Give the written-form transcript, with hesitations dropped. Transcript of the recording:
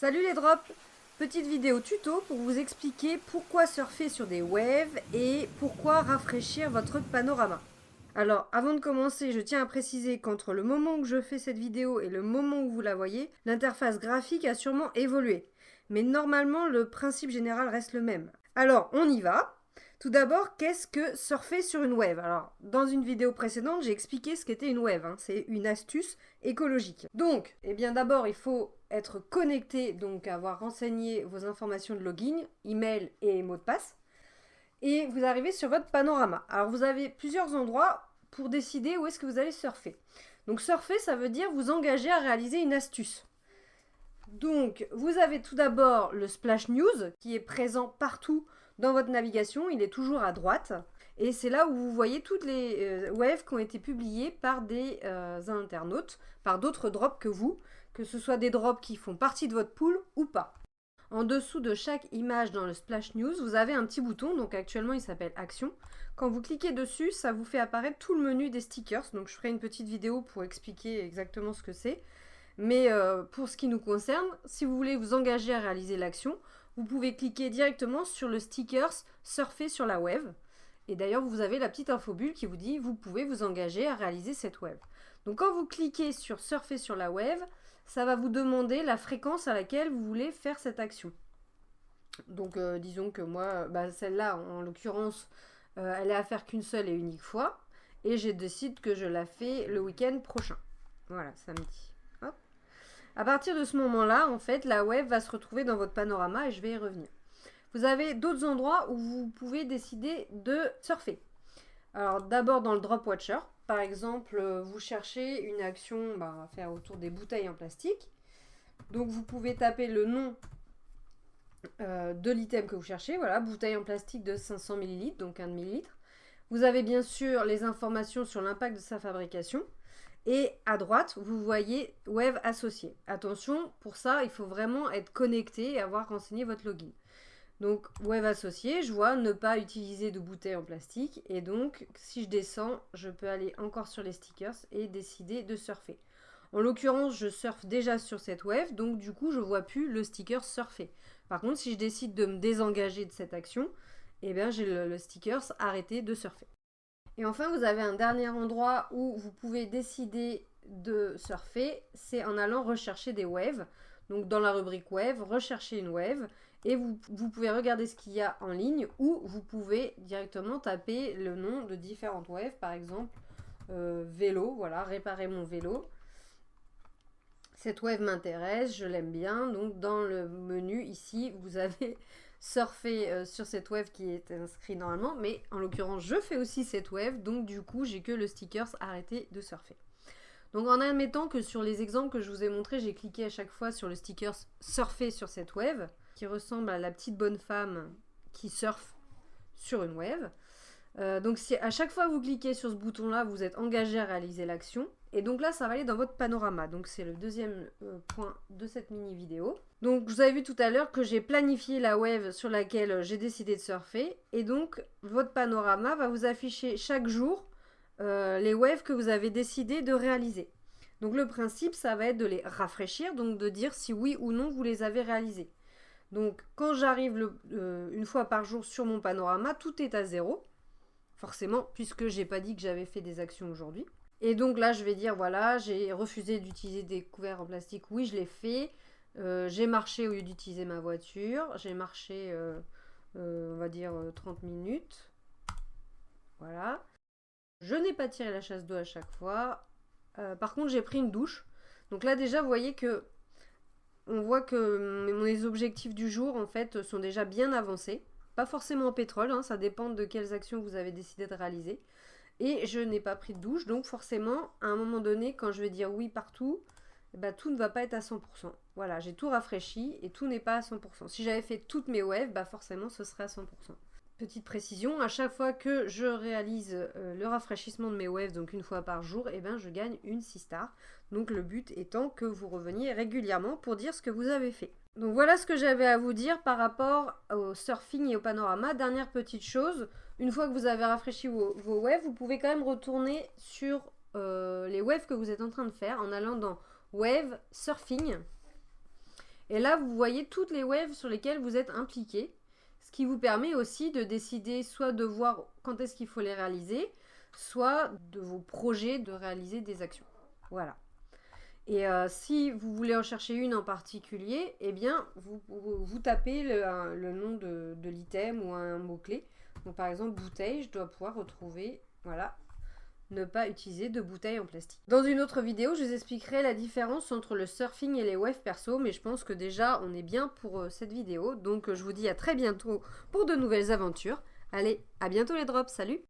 Salut les drops! Petite vidéo tuto pour vous expliquer pourquoi surfer sur des waves et pourquoi rafraîchir votre panorama. Alors, avant de commencer, je tiens à préciser qu'entre le moment où je fais cette vidéo et le moment où vous la voyez, l'interface graphique a sûrement évolué. Mais normalement, le principe général reste le même. Alors, on y va! Tout d'abord, qu'est-ce que surfer sur une wave? Alors, dans une vidéo précédente, j'ai expliqué ce qu'était une wave. C'est une astuce écologique. Donc, eh bien d'abord, il faut être connecté, donc avoir renseigné vos informations de login, email et mot de passe. Et vous arrivez sur votre panorama. Alors, vous avez plusieurs endroits pour décider où est-ce que vous allez surfer. Donc, surfer, ça veut dire vous engager à réaliser une astuce. Donc, vous avez tout d'abord le Splash News qui est présent partout dans votre navigation. Il est toujours à droite. Et c'est là où vous voyez toutes les waves qui ont été publiées par des internautes, par d'autres drops que vous, que ce soit des drops qui font partie de votre pool ou pas. En dessous de chaque image dans le Splash News, vous avez un petit bouton, donc actuellement il s'appelle Action. Quand vous cliquez dessus, ça vous fait apparaître tout le menu des stickers. Donc je ferai une petite vidéo pour expliquer exactement ce que c'est. Mais pour ce qui nous concerne, si vous voulez vous engager à réaliser l'action, vous pouvez cliquer directement sur le stickers Surfer sur la wave. Et d'ailleurs, vous avez la petite infobulle qui vous dit vous pouvez vous engager à réaliser cette wave. Donc quand vous cliquez sur Surfer sur la wave, ça va vous demander la fréquence à laquelle vous voulez faire cette action. Donc disons que moi, celle-là en l'occurrence, elle est à faire qu'une seule et unique fois. Et je décide que je la fais le week-end prochain. Voilà, samedi. Hop. À partir de ce moment-là, en fait, la wave va se retrouver dans votre panorama et je vais y revenir. Vous avez d'autres endroits où vous pouvez décider de surfer. Alors d'abord dans le Drop Watcher, par exemple, vous cherchez une action à faire autour des bouteilles en plastique. Donc vous pouvez taper le nom de l'item que vous cherchez, voilà, bouteille en plastique de 500 ml, donc 1 ml. Vous avez bien sûr les informations sur l'impact de sa fabrication. Et à droite, vous voyez Wave associé. Attention, pour ça, il faut vraiment être connecté et avoir renseigné votre login. Donc, wave associé, je vois ne pas utiliser de bouteilles en plastique. Et donc, si je descends, je peux aller encore sur les stickers et décider de surfer. En l'occurrence, je surfe déjà sur cette wave, donc du coup, je ne vois plus le sticker surfer. Par contre, si je décide de me désengager de cette action, eh bien, j'ai le sticker arrêté de surfer. Et enfin, vous avez un dernier endroit où vous pouvez décider de surfer, c'est en allant rechercher des waves. Donc dans la rubrique wave, rechercher une wave et vous pouvez regarder ce qu'il y a en ligne ou vous pouvez directement taper le nom de différentes waves, par exemple vélo, voilà, réparer mon vélo. Cette wave m'intéresse, je l'aime bien, donc dans le menu ici, vous avez surfer sur cette wave qui est inscrit normalement, mais en l'occurrence, je fais aussi cette wave, donc du coup, j'ai que le stickers arrêté de surfer. Donc en admettant que sur les exemples que je vous ai montrés, j'ai cliqué à chaque fois sur le sticker surfer sur cette wave, qui ressemble à la petite bonne femme qui surfe sur une wave. Donc si à chaque fois que vous cliquez sur ce bouton-là, vous êtes engagé à réaliser l'action. Et donc là, ça va aller dans votre panorama. Donc c'est le deuxième point de cette mini vidéo. Donc vous avez vu tout à l'heure que j'ai planifié la wave sur laquelle j'ai décidé de surfer. Et donc votre panorama va vous afficher chaque jour les waves que vous avez décidé de réaliser. Donc le principe, ça va être de les rafraîchir, donc de dire si oui ou non vous les avez réalisés. Donc quand j'arrive une fois par jour sur mon panorama, tout est à 0. Forcément, puisque j'ai pas dit que j'avais fait des actions aujourd'hui. Et donc là, je vais dire, voilà, j'ai refusé d'utiliser des couverts en plastique. Oui, je l'ai fait. J'ai marché au lieu d'utiliser ma voiture. J'ai marché, on va dire, 30 minutes. Voilà. Je n'ai pas tiré la chasse d'eau à chaque fois. Par contre, j'ai pris une douche. Donc là, déjà, vous voyez que on voit que mes objectifs du jour, en fait, sont déjà bien avancés. Pas forcément en pétrole, hein, ça dépend de quelles actions vous avez décidé de réaliser. Et je n'ai pas pris de douche, donc forcément, à un moment donné, quand je vais dire oui partout, tout ne va pas être à 100%. Voilà, j'ai tout rafraîchi et tout n'est pas à 100%. Si j'avais fait toutes mes waves, forcément, ce serait à 100%. Petite précision, à chaque fois que je réalise le rafraîchissement de mes waves, donc une fois par jour, je gagne une 6 stars. Donc le but étant que vous reveniez régulièrement pour dire ce que vous avez fait. Donc voilà ce que j'avais à vous dire par rapport au surfing et au panorama. Dernière petite chose, une fois que vous avez rafraîchi vos waves, vous pouvez quand même retourner sur les waves que vous êtes en train de faire en allant dans Wave Surfing. Et là, vous voyez toutes les waves sur lesquelles vous êtes impliqué, ce qui vous permet aussi de décider soit de voir quand est-ce qu'il faut les réaliser, soit de vos projets de réaliser des actions. Voilà. Et si vous voulez en chercher une en particulier, eh bien, vous tapez le nom de l'item ou un mot-clé. Donc par exemple, bouteille, je dois pouvoir retrouver, voilà, ne pas utiliser de bouteilles en plastique. Dans une autre vidéo, je vous expliquerai la différence entre le surfing et les waves perso, mais je pense que déjà, on est bien pour cette vidéo. Donc je vous dis à très bientôt pour de nouvelles aventures. Allez, à bientôt les drops, salut!